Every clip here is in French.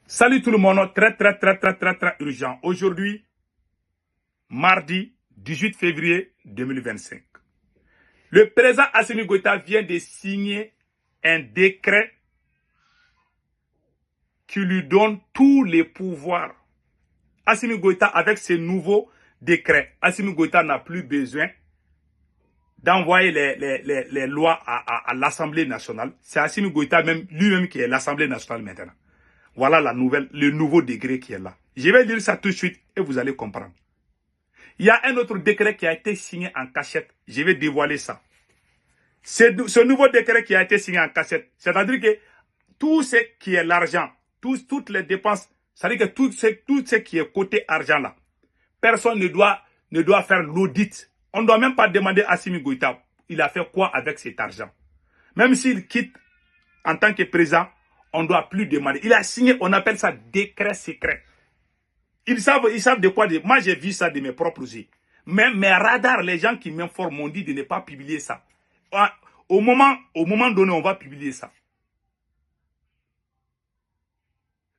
Salut tout le monde, très urgent. Aujourd'hui, mardi 18 février 2025. Le président Assimi Goïta vient de signer un décret qui lui donne tous les pouvoirs. Assimi Goïta, avec ce nouveau décret, Assimi Goïta n'a plus besoin d'envoyer les lois à l'Assemblée nationale. C'est Assimi Goïta lui-même qui est l'Assemblée nationale maintenant. Voilà le nouveau décret qui est là. Je vais lire ça tout de suite et vous allez comprendre. Il y a un autre décret qui a été signé en cachette. Je vais dévoiler ça. Ce nouveau décret qui a été signé en cachette, c'est-à-dire que tout ce qui est l'argent, toutes les dépenses, c'est-à-dire que tout ce qui est côté argent là, personne ne doit faire l'audit. On ne doit même pas demander à Assimi Goïta, il a fait quoi avec cet argent. Même s'il quitte en tant que président, on ne doit plus demander. Il a signé, on appelle ça décret secret. Ils savent de quoi. Moi, j'ai vu ça de mes propres yeux. Mais mes radars, les gens qui m'informent m'ont dit de ne pas publier ça. Au moment donné, on va publier ça.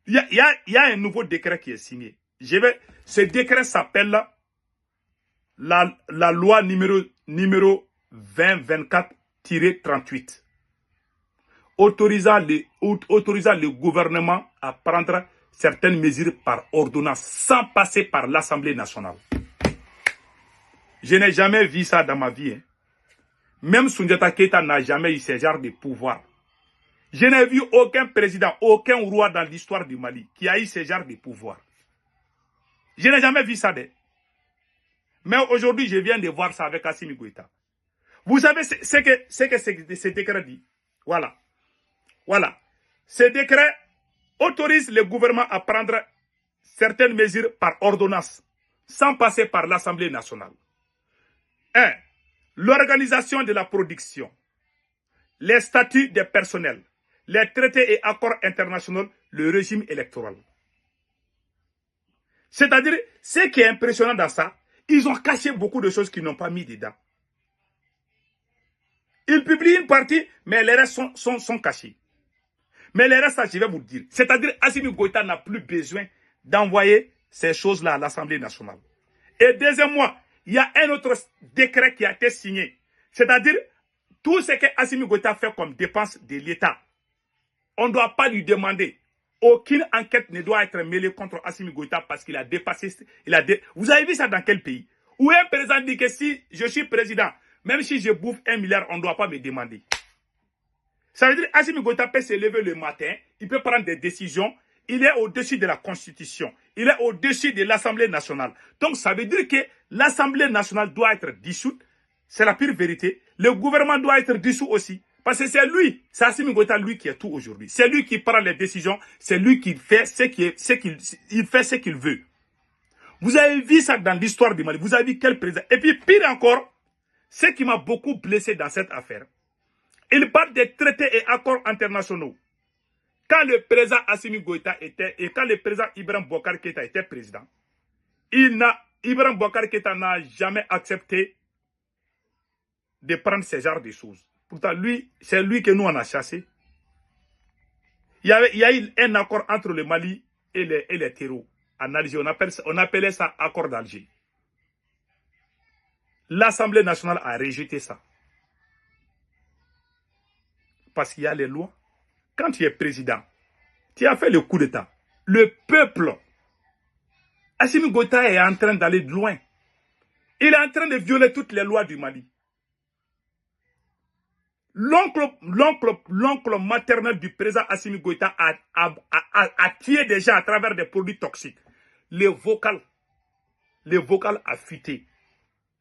Il y a un nouveau décret qui est signé. Ce décret s'appelle la loi numéro 2024-38. Autorisant le gouvernement à prendre certaines mesures par ordonnance sans passer par l'Assemblée nationale. Je n'ai jamais vu ça dans ma vie. Hein. Même Soundiata Keita n'a jamais eu ce genre de pouvoir. Je n'ai vu aucun président, aucun roi dans l'histoire du Mali qui a eu ce genre de pouvoir. Je n'ai jamais vu ça. Mais aujourd'hui, je viens de voir ça avec Assimi Goïta. Vous savez ce que ce décret dit? Voilà. Voilà. Ce décret autorise le gouvernement à prendre certaines mesures par ordonnance, sans passer par l'Assemblée nationale. 1. L'organisation de la production, les statuts des personnels, les traités et accords internationaux, le régime électoral. C'est-à-dire, ce qui est impressionnant dans ça, ils ont caché beaucoup de choses qu'ils n'ont pas mis dedans. Ils publient une partie, mais les restes sont cachés. Mais les restes, je vais vous le dire. C'est-à-dire, Assimi Goïta n'a plus besoin d'envoyer ces choses-là à l'Assemblée nationale. Et deuxièmement, il y a un autre décret qui a été signé. C'est-à-dire, tout ce que Assimi Goïta fait comme dépense de l'État, on ne doit pas lui demander. Aucune enquête ne doit être mêlée contre Assimi Goïta parce qu'il a dépassé. Vous avez vu ça dans quel pays? Où un président dit que si je suis président, même si je bouffe 1 milliard, on ne doit pas me demander. Ça veut dire qu'Assimi Goïta peut se lever le matin, il peut prendre des décisions, il est au-dessus de la Constitution, il est au-dessus de l'Assemblée nationale. Donc ça veut dire que l'Assemblée nationale doit être dissoute, c'est la pure vérité. Le gouvernement doit être dissous aussi, parce que c'est lui, c'est Assimi Goïta, lui qui est tout aujourd'hui. C'est lui qui prend les décisions, c'est lui qui fait ce qu'il veut. Vous avez vu ça dans l'histoire du Mali, vous avez vu quel président. Et puis pire encore, ce qui m'a beaucoup blessé dans cette affaire, il parle des traités et accords internationaux. Quand le président Assimi Goïta et quand le président Ibrahim Boubacar Keïta était président, Ibrahim Boubacar Keïta n'a jamais accepté de prendre ce genre de choses. Pourtant, c'est lui que nous on a chassé. Il y a eu un accord entre le Mali et les terreaux. En Algérie, on appelait ça accord d'Alger. L'Assemblée nationale a rejeté ça. Parce qu'il y a les lois. Quand tu es président, tu as fait le coup d'État. Le peuple, Assimi Goïta est en train d'aller loin. Il est en train de violer toutes les lois du Mali. L'oncle maternel du président Assimi Goïta a tué des gens à travers des produits toxiques. Les vocales a fuité.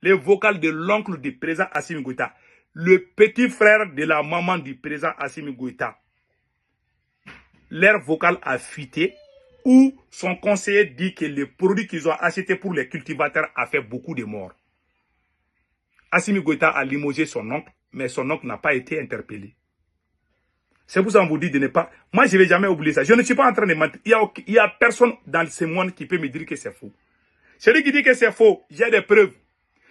Les vocales de l'oncle du président Assimi Goïta. Le petit frère de la maman du président Assimi Goïta. Leur vocal a fuité, où son conseiller dit que les produits qu'ils ont achetés pour les cultivateurs a fait beaucoup de morts. Assimi Goïta a limogé son oncle, mais son oncle n'a pas été interpellé. C'est pour ça qu'on vous dit de ne pas... Moi, je ne vais jamais oublier ça. Je ne suis pas en train de mentir. Il n'y a personne dans ce monde qui peut me dire que c'est faux. Celui qui dit que c'est faux, j'ai des preuves.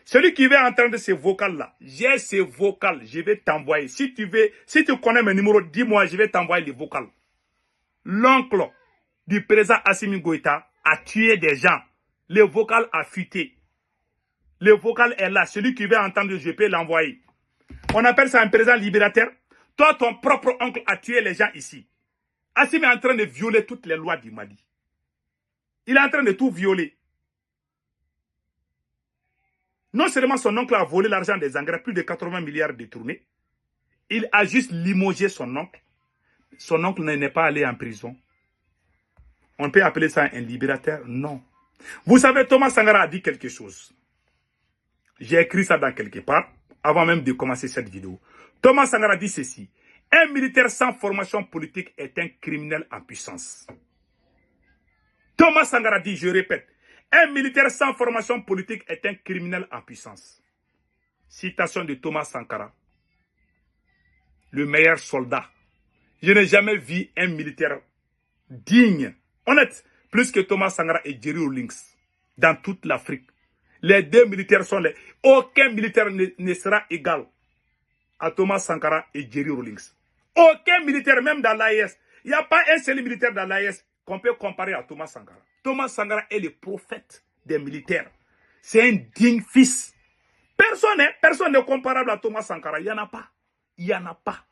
Celui qui veut entendre ces vocales-là, j'ai ces vocales, je vais t'envoyer. Si tu connais mes numéros, dis-moi, je vais t'envoyer les vocales. L'oncle du président Assimi Goïta a tué des gens. Le vocal a fuité. Le vocal est là. Celui qui veut entendre, je peux l'envoyer. On appelle ça un président libérateur. Toi, ton propre oncle a tué les gens ici. Assimi est en train de violer toutes les lois du Mali. Il est en train de tout violer. Non seulement son oncle a volé l'argent des engrais, plus de 80 milliards détournés. Il a juste limogé son oncle. Son oncle n'est pas allé en prison. On peut appeler ça un libérateur? Non. Vous savez, Thomas Sankara a dit quelque chose. J'ai écrit ça dans quelque part, avant même de commencer cette vidéo. Thomas Sankara dit ceci. Un militaire sans formation politique est un criminel en puissance. Thomas Sankara dit, je répète, un militaire sans formation politique est un criminel en puissance. Citation de Thomas Sankara. Le meilleur soldat. Je n'ai jamais vu un militaire digne, honnête, plus que Thomas Sankara et Jerry Rawlings dans toute l'Afrique. Les deux militaires sont les... Aucun militaire ne sera égal à Thomas Sankara et Jerry Rawlings. Aucun militaire, même dans l'AIS. Il n'y a pas un seul militaire dans l'AIS qu'on peut comparer à Thomas Sankara. Thomas Sankara est le prophète des militaires. C'est un digne fils. Personne n'est comparable à Thomas Sankara. Il n'y en a pas. Il n'y en a pas.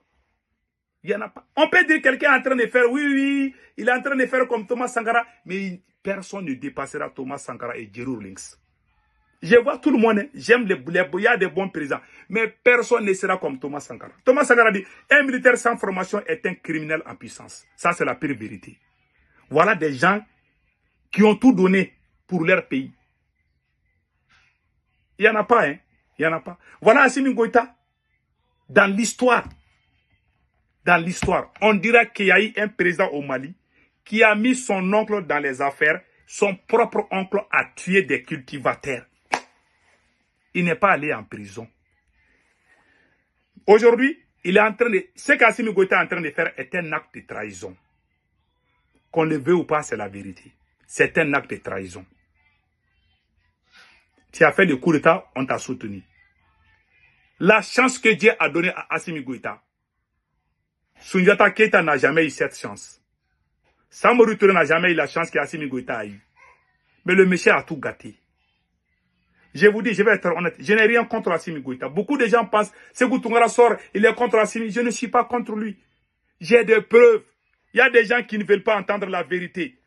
Il n'y en a pas. On peut dire que quelqu'un est en train de faire, oui, il est en train de faire comme Thomas Sankara, mais personne ne dépassera Thomas Sankara et Jerry Rawlings. Je vois tout le monde, hein. J'aime il y a des bons présidents, mais personne ne sera comme Thomas Sankara. Thomas Sankara dit, un militaire sans formation est un criminel en puissance. Ça, c'est la pire vérité. Voilà des gens qui ont tout donné pour leur pays. Il n'y en a pas, hein. Il n'y en a pas. Voilà Assimi Goïta. Dans l'histoire, on dira qu'il y a eu un président au Mali qui a mis son oncle dans les affaires. Son propre oncle a tué des cultivateurs. Il n'est pas allé en prison. Aujourd'hui, il est en train de... Ce qu'Assimi Goïta est en train de faire est un acte de trahison. Qu'on le veut ou pas, c'est la vérité. C'est un acte de trahison. Tu as fait le coup d'État, on t'a soutenu. La chance que Dieu a donnée à Assimi Goïta, Soundiata Keita n'a jamais eu cette chance. Samori Touré n'a jamais eu la chance qu'Assimi Goïta a eu. Mais le monsieur a tout gâté. Je vous dis, je vais être honnête, je n'ai rien contre Assimi Goïta. Beaucoup de gens pensent, Sékou Toungara sort, il est contre Assimi. Je ne suis pas contre lui. J'ai des preuves. Il y a des gens qui ne veulent pas entendre la vérité.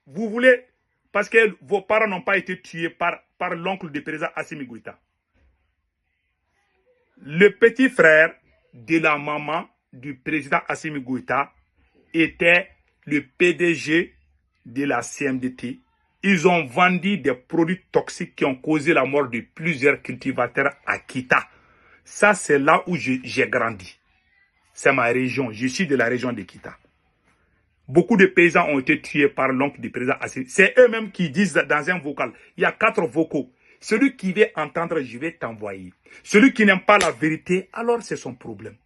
Vous voulez, parce que vos parents n'ont pas été tués par l'oncle du président Assimi Goïta. Le petit frère de la maman du président Assimi Goïta était le PDG de la CMDT. Ils ont vendu des produits toxiques qui ont causé la mort de plusieurs cultivateurs à Kita. Ça, c'est là où j'ai grandi. C'est ma région. Je suis de la région de Kita. Beaucoup de paysans ont été tués par l'oncle du président Assimi. C'est eux-mêmes qui disent dans un vocal. Il y a 4 vocaux. Celui qui veut entendre, je vais t'envoyer. Celui qui n'aime pas la vérité, alors c'est son problème.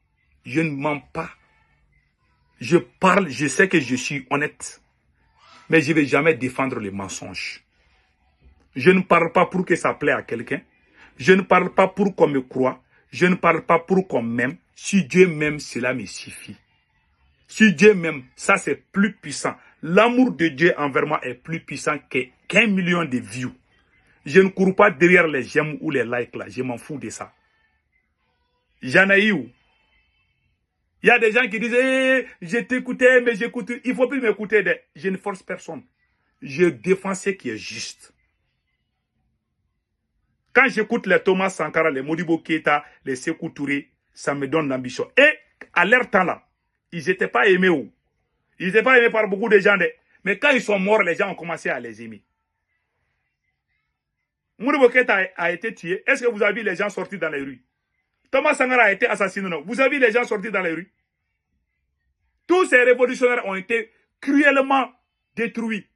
Je ne mens pas. Je parle, je sais que je suis honnête. Mais je ne vais jamais défendre les mensonges. Je ne parle pas pour que ça plaît à quelqu'un. Je ne parle pas pour qu'on me croie. Je ne parle pas pour qu'on m'aime. Si Dieu m'aime, cela me suffit. Si Dieu m'aime, ça c'est plus puissant. L'amour de Dieu envers moi est plus puissant qu'un million de views. Je ne cours pas derrière les j'aime ou les likes là. Je m'en fous de ça. J'en ai eu. Il y a des gens qui disent, je t'écoutais, mais j'écoute. Il ne faut plus m'écouter. Je ne force personne. Je défends ce qui est juste. Quand j'écoute les Thomas Sankara, les Modibo Keita, les Sékou Touré, ça me donne l'ambition. Et à leur temps là, ils n'étaient pas aimés. Ils n'étaient pas aimés par beaucoup de gens. Mais quand ils sont morts, les gens ont commencé à les aimer. Modibo Keita a été tué. Est-ce que vous avez vu les gens sortis dans les rues? Thomas Sankara a été assassiné. Non. Vous avez vu les gens sortis dans les rues? Tous ces révolutionnaires ont été cruellement détruits.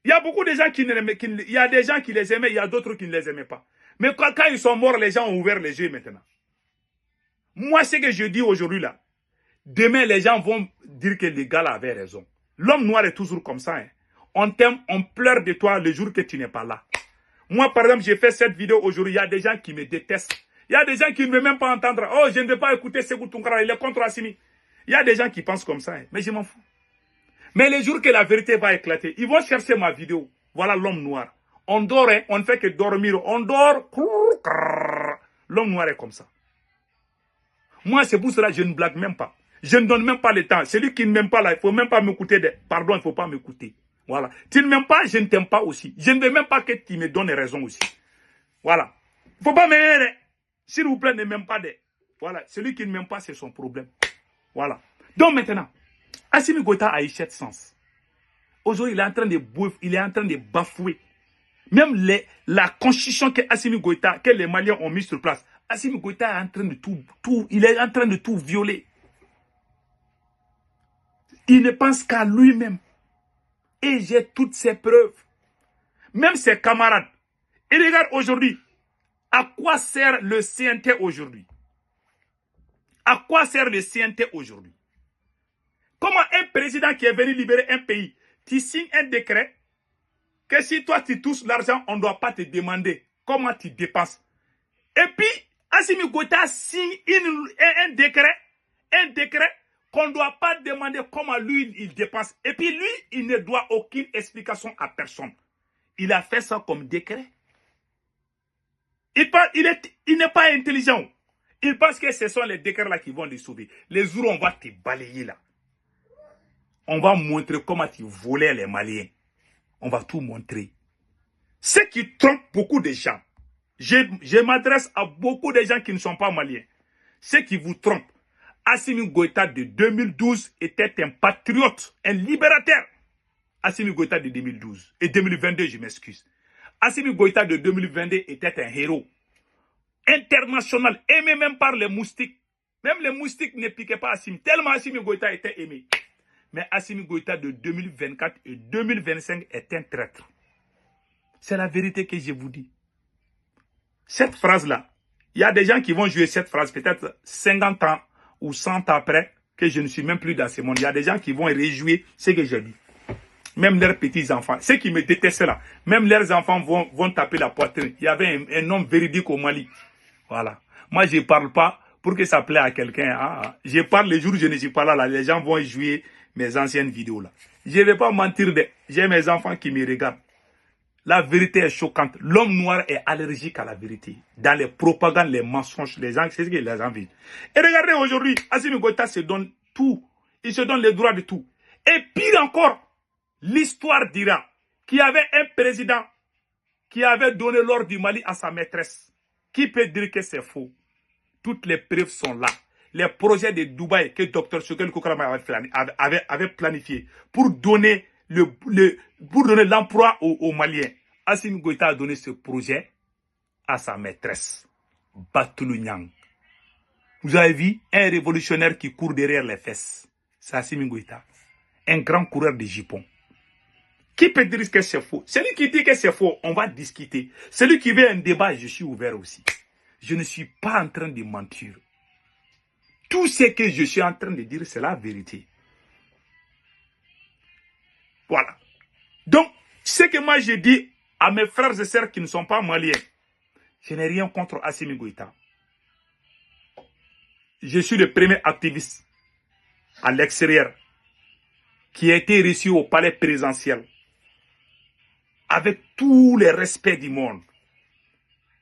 Il y a beaucoup de gens il y a des gens qui les aimaient, il y a d'autres qui ne les aimaient pas. Mais quand ils sont morts, les gens ont ouvert les yeux maintenant. Moi, ce que je dis aujourd'hui là, demain les gens vont dire que les gars là avaient raison. L'homme noir est toujours comme ça. Hein. On t'aime, on pleure de toi le jour que tu n'es pas là. Moi, par exemple, j'ai fait cette vidéo aujourd'hui, il y a des gens qui me détestent. Il y a des gens qui ne veulent même pas entendre. Oh, je ne veux pas écouter Sékou Toungara, il est contre Assimi. Il y a des gens qui pensent comme ça, hein, mais je m'en fous. Mais les jours que la vérité va éclater, ils vont chercher ma vidéo. Voilà l'homme noir. On dort, hein, on ne fait que dormir. On dort. L'homme noir est comme ça. Moi, c'est pour cela que je ne blague même pas. Je ne donne même pas le temps. Celui qui ne m'aime pas là, il ne faut même pas m'écouter. Pardon, il ne faut pas m'écouter. Voilà. Tu ne m'aimes pas, je ne t'aime pas aussi. Je ne veux même pas que tu me donnes raison aussi. Voilà. Il ne faut pas m'aimer. S'il vous plaît, ne m'aime pas. Voilà. Celui qui ne m'aime pas, c'est son problème. Voilà. Donc maintenant, Assimi Goïta a eu cette sens. Aujourd'hui, il est en train de bafouer. Même la constitution que Assimi Goïta, que les Maliens ont mis sur place, Assimi Goïta est en train de il est en train de tout violer. Il ne pense qu'à lui-même. Et j'ai toutes ces preuves. Même ses camarades. Et regarde aujourd'hui, à quoi sert le CNT aujourd'hui? À quoi sert le CNT aujourd'hui? Comment un président qui est venu libérer un pays, tu signes un décret que si toi tu touches l'argent, on ne doit pas te demander comment tu dépenses. Et puis, Assimi Goïta signe un décret qu'on ne doit pas demander comment lui il dépense. Et puis lui, il ne doit aucune explication à personne. Il a fait ça comme décret. Il n'est pas intelligent. Il pense que ce sont les décrets-là qui vont les sauver. Les jours où on va te balayer là. On va montrer comment tu volais les Maliens. On va tout montrer. Ce qui trompe beaucoup de gens. Je m'adresse à beaucoup de gens qui ne sont pas Maliens. Ce qui vous trompe. Assimi Goïta de 2012 était un patriote, un libérateur. Assimi Goïta de 2012 et 2022, je m'excuse. Assimi Goïta de 2022 était un héros international, aimé même par les moustiques. Même les moustiques ne piquaient pas Assimi, tellement Assimi Goïta était aimé. Mais Assimi Goïta de 2024 et 2025 est un traître. C'est la vérité que je vous dis. Cette phrase-là, il y a des gens qui vont jouer cette phrase peut-être 50 ans ou 100 ans après que je ne suis même plus dans ce monde. Il y a des gens qui vont réjouir ce que j'ai dit. Même leurs petits-enfants, ceux qui me détestent là, même leurs enfants vont taper la poitrine. Il y avait un homme véridique au Mali. Voilà. Moi, je ne parle pas pour que ça plaît à quelqu'un. Je parle les jours où je ne suis pas là. Les gens vont jouer mes anciennes vidéos là. Je ne vais pas mentir. J'ai mes enfants qui me regardent. La vérité est choquante. L'homme noir est allergique à la vérité. Dans les propagandes, les mensonges, les gens, c'est ce que les gens vivent. Et regardez aujourd'hui, Assimi Goïta se donne tout. Il se donne les droits de tout. Et pire encore, l'histoire dira qu'il y avait un président qui avait donné l'ordre du Mali à sa maîtresse. Qui peut dire que c'est faux? Toutes les preuves sont là. Les projets de Dubaï que Dr Choguel Kokrama avait planifié pour donner l'emploi aux Maliens. Assimi Goïta a donné ce projet à sa maîtresse, Batoulou Niang. Vous avez vu un révolutionnaire qui court derrière les fesses. C'est Assimi Goïta. Un grand coureur de jupons. Qui peut dire que c'est faux? Celui qui dit que c'est faux, on va discuter. Celui qui veut un débat, je suis ouvert aussi. Je ne suis pas en train de mentir. Tout ce que je suis en train de dire, c'est la vérité. Voilà. Donc, ce que moi je dis à mes frères et sœurs qui ne sont pas maliens, je n'ai rien contre Assimi Goïta. Je suis le premier activiste à l'extérieur qui a été reçu au palais présidentiel avec tous les respects du monde.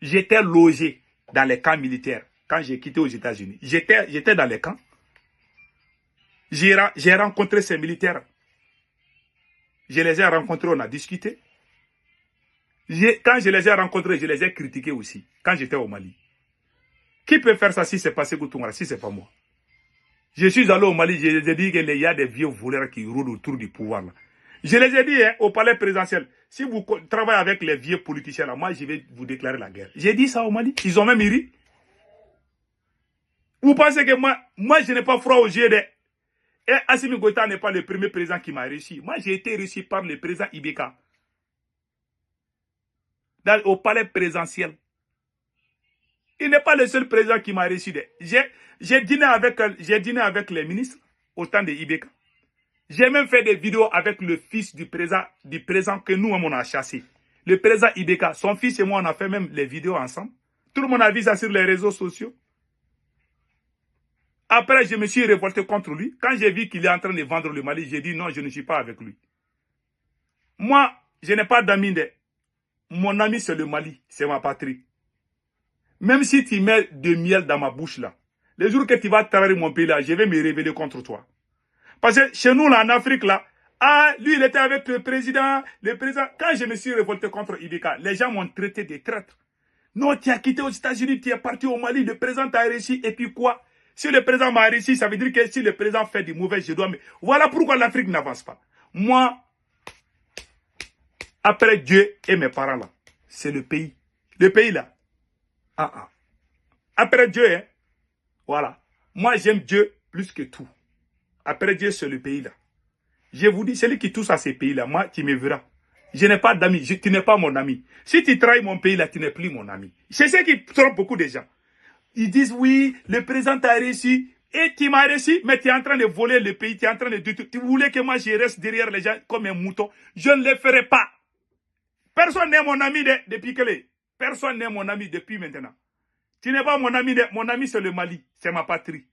J'étais logé dans les camps militaires quand j'ai quitté aux États-Unis. J'étais dans les camps. J'ai rencontré ces militaires. Je les ai rencontrés, on a discuté. Quand je les ai rencontrés, je les ai critiqués aussi, quand j'étais au Mali. Qui peut faire ça si c'est pas Sékou Toungara, si c'est pas moi? Je suis allé au Mali, je les ai dit qu'il y a des vieux voleurs qui roulent autour du pouvoir. Là. Je les ai dit au palais présidentiel, si vous travaillez avec les vieux politiciens, là, moi je vais vous déclarer la guerre. J'ai dit ça au Mali, ils ont même ri. Vous pensez que moi je n'ai pas froid aux yeux de... Et Assimi Goïta n'est pas le premier président qui m'a réussi. Moi, j'ai été réussi par le président Ibeka. Au palais présidentiel. Il n'est pas le seul président qui m'a réussi. J'ai dîné avec les ministres au temps de Ibeka. J'ai même fait des vidéos avec le fils du président que nous, on a chassé. Le président Ibeka, son fils et moi, on a fait même les vidéos ensemble. Tout le monde a vu ça sur les réseaux sociaux. Après, je me suis révolté contre lui. Quand j'ai vu qu'il est en train de vendre le Mali, j'ai dit non, je ne suis pas avec lui. Moi, je n'ai pas d'amis. Mon ami, c'est le Mali, c'est ma patrie. Même si tu mets de miel dans ma bouche là, les jours que tu vas trahir mon pays là, je vais me révéler contre toi. Parce que chez nous là, en Afrique là, lui il était avec le président. Quand je me suis révolté contre Ibeka, les gens m'ont traité de traître. Non, tu as quitté aux États-Unis, tu es parti au Mali, le président t'a réussi, et puis quoi? Si le président m'a réussi, ça veut dire que si le président fait du mauvais, je dois... Voilà pourquoi l'Afrique n'avance pas. Moi, après Dieu et mes parents là, c'est le pays. Le pays là. Après Dieu, hein. Voilà. Moi, j'aime Dieu plus que tout. Après Dieu, c'est le pays là. Je vous dis, celui qui touche à ces pays là, moi, tu me verras. Je n'ai pas d'amis, tu n'es pas mon ami. Si tu trahis mon pays là, tu n'es plus mon ami. C'est ce qui trompe beaucoup de gens. Ils disent oui, le président t'a réussi. Et tu m'as réussi, mais tu es en train de voler le pays, tu es en train de... Tu voulais que moi je reste derrière les gens comme un mouton. Je ne le ferai pas. Personne n'est mon ami depuis que les... Personne n'est mon ami depuis maintenant. Tu n'es pas mon ami. Mon ami, c'est le Mali. C'est ma patrie.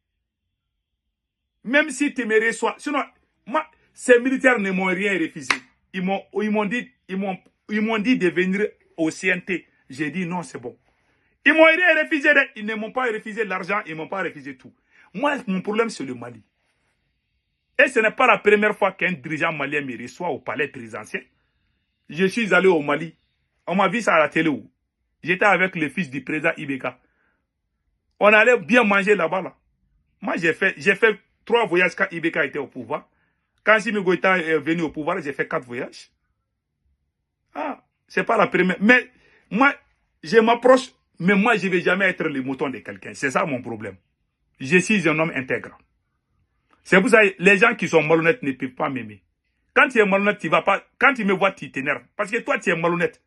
Même si tu me reçois... Sinon, moi, ces militaires ne m'ont rien refusé. Ils m'ont dit de venir au CNT. J'ai dit non, c'est bon. Ils m'ont rien refusé. Ils ne m'ont pas refusé l'argent. Ils ne m'ont pas refusé tout. Moi, mon problème, c'est le Mali. Et ce n'est pas la première fois qu'un dirigeant malien me reçoit au palais présidentiel. Je suis allé au Mali. On m'a vu ça à la télé. J'étais avec le fils du président Ibeka. On allait bien manger là-bas. Là. Moi, j'ai fait 3 voyages quand Ibeka était au pouvoir. Quand Assimi Goïta est venu au pouvoir, j'ai fait 4 voyages. C'est pas la première. Mais moi, je m'approche, mais moi, je ne vais jamais être le mouton de quelqu'un. C'est ça mon problème. Je suis un homme intègre. C'est pour ça que les gens qui sont malhonnêtes ne peuvent pas m'aimer. Quand tu es malhonnête, tu vas pas. Quand tu me vois, tu t'énerves. Parce que toi, tu es malhonnête.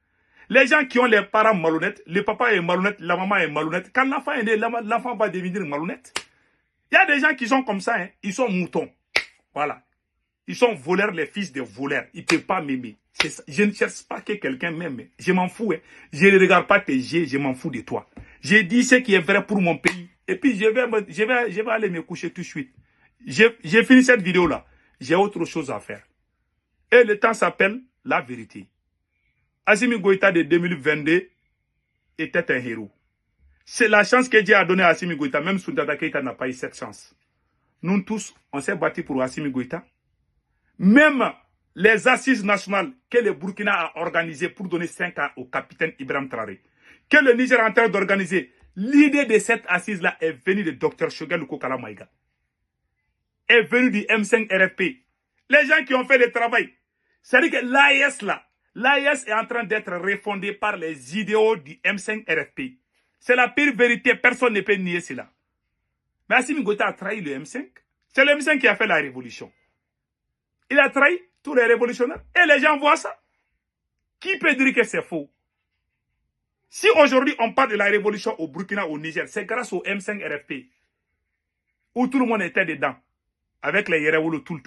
Les gens qui ont les parents malhonnêtes, le papa est malhonnête, la maman est malhonnête. Quand l'enfant est né, l'enfant va devenir malhonnête. Il y a des gens qui sont comme ça, hein. Ils sont moutons. Voilà. Ils sont voleurs, les fils de voleurs. Ils ne peuvent pas m'aimer. Je ne cherche pas que quelqu'un m'aime. Je m'en fous. Hein. Je ne regarde pas tes yeux, je m'en fous de toi. J'ai dit ce qui est vrai pour mon pays. Et puis, je vais aller me coucher tout de suite. J'ai fini cette vidéo-là. J'ai autre chose à faire. Et le temps s'appelle la vérité. Assimi Goïta de 2022 était un héros. C'est la chance que Dieu a donnée à Assimi Goïta. Même Soundata Keïta n'a pas eu cette chance. Nous tous, on s'est battus pour Assimi Goïta. Même les assises nationales que le Burkina a organisées pour donner 5 ans au capitaine Ibrahim Traoré, que le Niger est en train d'organiser, l'idée de cette assise-là est venue de Dr Choguel Kokala Maïga. Est venue du M5 RFP. Les gens qui ont fait le travail. C'est-à-dire que l'AIS là, l'AIS est en train d'être refondée par les idéaux du M5 RFP. C'est la pire vérité, personne ne peut nier cela. Mais Assimi Goïta a trahi le M5. C'est le M5 qui a fait la révolution. Il a trahi tous les révolutionnaires. Et les gens voient ça. Qui peut dire que c'est faux? Si aujourd'hui on parle de la révolution au Burkina, au Niger, c'est grâce au M5 RFP. Où tout le monde était dedans. Avec les Yerewoulou tout.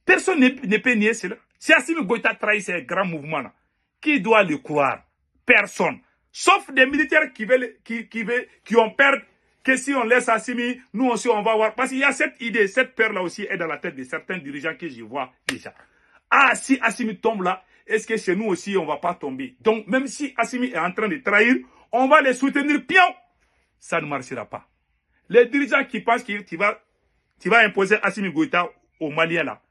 Personne ne peut nier cela. Si Assimi Goïta trahit ces grands mouvements-là, qui doit le croire? Personne. Sauf des militaires qui ont peur que si on laisse Assimi, nous aussi on va voir. Parce qu'il y a cette idée, cette peur-là aussi est dans la tête de certains dirigeants que je vois déjà. Si Assimi tombe là, est-ce que chez nous aussi on ne va pas tomber? Donc même si Assimi est en train de trahir, on va les soutenir pion. Ça ne marchera pas. Les dirigeants qui pensent que tu vas imposer Assimi Goïta aux Maliens là,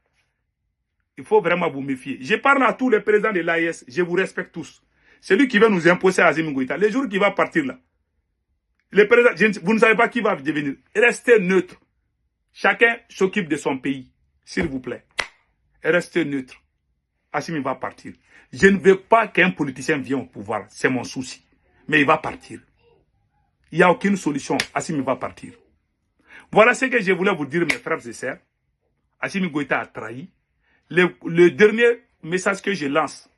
il faut vraiment vous méfier. Je parle à tous les présidents de l'AIS, je vous respecte tous. Celui qui va nous imposer Assimi Goïta, les jours qu'il va partir là, le président, vous ne savez pas qui va devenir. Restez neutre. Chacun s'occupe de son pays, s'il vous plaît. Restez neutre. Assimi va partir. Je ne veux pas qu'un politicien vienne au pouvoir, c'est mon souci. Mais il va partir. Il n'y a aucune solution. Assimi va partir. Voilà ce que je voulais vous dire, mes frères et sœurs. Assimi Goïta a trahi. Le dernier message que je lance,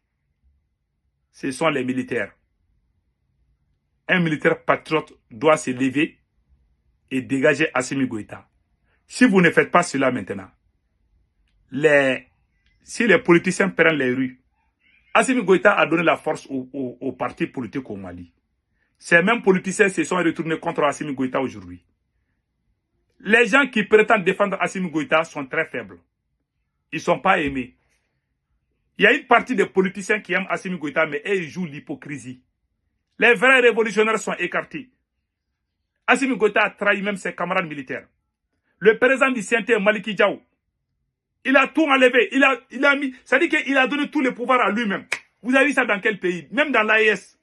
ce sont les militaires. Un militaire patriote doit se lever et dégager Assimi Goïta. Si vous ne faites pas cela maintenant, si les politiciens prennent les rues, Assimi Goïta a donné la force aux partis politiques au Mali. Ces mêmes politiciens se sont retournés contre Assimi Goïta aujourd'hui. Les gens qui prétendent défendre Assimi Goïta sont très faibles. Ils ne sont pas aimés. Il y a une partie des politiciens qui aiment Assimi Goïta, mais ils jouent l'hypocrisie. Les vrais révolutionnaires sont écartés. Assimi Goïta a trahi même ses camarades militaires. Le président du CNT, Maliki Diaw, il a tout enlevé. Il a mis, ça dit qu'il a donné tous les pouvoirs à lui-même. Vous avez vu ça dans quel pays? Même dans l'AES.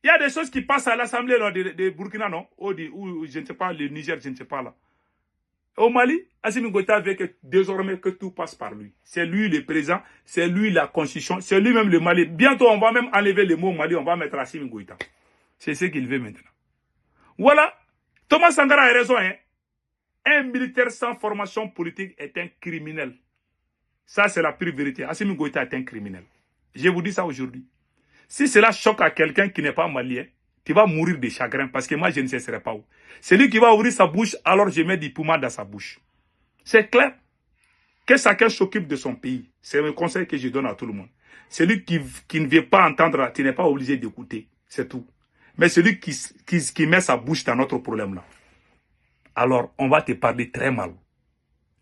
Il y a des choses qui passent à l'Assemblée de Burkina, non? Ou je ne sais pas, le Niger, je ne sais pas là. Au Mali, Assimi Goïta veut que désormais que tout passe par lui. C'est lui le président, c'est lui la constitution, c'est lui-même le Mali. Bientôt, on va même enlever le mot Mali, on va mettre Assimi Goïta. C'est ce qu'il veut maintenant. Voilà. Thomas Sankara a raison, hein. Un militaire sans formation politique est un criminel. Ça, c'est la pure vérité. Assimi Goïta est un criminel. Je vous dis ça aujourd'hui. Si cela choque à quelqu'un qui n'est pas malien, tu vas mourir de chagrin parce que moi, je ne cesserai pas où. Celui qui va ouvrir sa bouche, alors je mets du poumon dans sa bouche. C'est clair. Que chacun s'occupe de son pays. C'est un conseil que je donne à tout le monde. Celui qui ne veut pas entendre, tu n'es pas obligé d'écouter. C'est tout. Mais celui qui met sa bouche dans notre problème là, alors on va te parler très mal.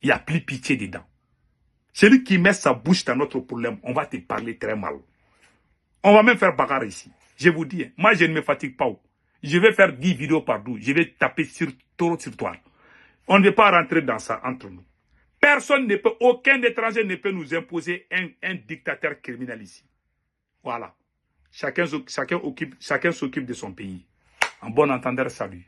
Il n'y a plus pitié dedans. Celui qui met sa bouche dans notre problème, on va te parler très mal. On va même faire bagarre ici. Je vous dis, moi je ne me fatigue pas. Je vais faire 10 vidéos par jour. Je vais taper sur toi. On ne veut pas rentrer dans ça entre nous. Personne ne peut, aucun étranger ne peut nous imposer un dictateur criminel ici. Voilà. Chacun s'occupe de son pays. En bon entendeur, salut.